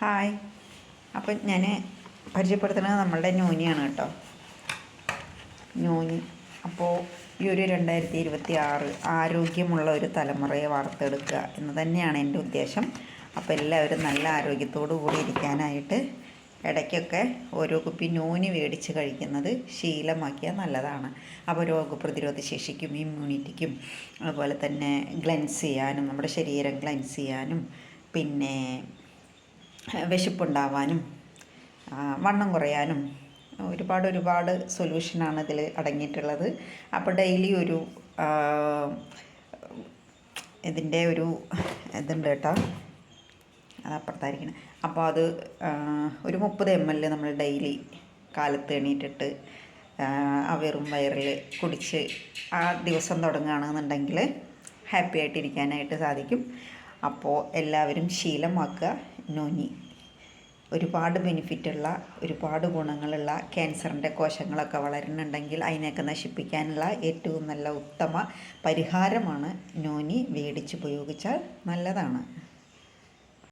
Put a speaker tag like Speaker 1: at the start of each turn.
Speaker 1: Hi. അപ്പം ഞാൻ പരിചയപ്പെടുത്തുന്നത് നമ്മളുടെ നോനിയാണ് കേട്ടോ. നോനി. അപ്പോൾ ഈ ഒരു 2026 ആരോഗ്യമുള്ള ഒരു തലമുറയെ വാർത്തെടുക്കുക എന്ന് തന്നെയാണ് എൻ്റെ ഉദ്ദേശം. അപ്പോൾ എല്ലാവരും നല്ല ആരോഗ്യത്തോടു കൂടി ഇരിക്കാനായിട്ട് ഇടയ്ക്കൊക്കെ ഓരോ കുപ്പി നോനി മേടിച്ച് കഴിക്കുന്നത് ശീലമാക്കിയാൽ നല്ലതാണ്. അപ്പോൾ രോഗപ്രതിരോധ ശേഷിക്കും ഇമ്മ്യൂണിറ്റിക്കും അതുപോലെ തന്നെ ഗ്ലെൻസ് ചെയ്യാനും നമ്മുടെ ശരീരം ഗ്ലെൻസ് ചെയ്യാനും പിന്നെ വിശപ്പുണ്ടാവാനും വണ്ണം കുറയാനും ഒരുപാട് സൊല്യൂഷനാണ് ഇതിൽ അടങ്ങിയിട്ടുള്ളത്. അപ്പോൾ ഡെയിലി ഒരു ഇതിൻ്റെ ഒരു ഇതുണ്ട് കേട്ടോ, അതപ്പുറത്തായിരിക്കണം. അപ്പോൾ അത് ഒരു 30 ml നമ്മൾ ഡെയിലി കാലത്ത് എണീറ്റിട്ട് ആ വെറും വയറിൽ കുടിച്ച് ആ ദിവസം തുടങ്ങുകയാണെന്നുണ്ടെങ്കിൽ ഹാപ്പി ആയിട്ടിരിക്കാനായിട്ട് സാധിക്കും. അപ്പോൾ എല്ലാവരും ശീലമാക്കുക. നോനി ഒരുപാട് ബെനിഫിറ്റുള്ള ഒരുപാട് ഗുണങ്ങളുള്ള ക്യാൻസറിൻ്റെ കോശങ്ങളൊക്കെ വളരുന്നുണ്ടെങ്കിൽ അതിനെയൊക്കെ നശിപ്പിക്കാനുള്ള ഏറ്റവും നല്ല ഉത്തമ പരിഹാരമാണ് നോനി. മേടിച്ച് ഉപയോഗിച്ചാൽ നല്ലതാണ്.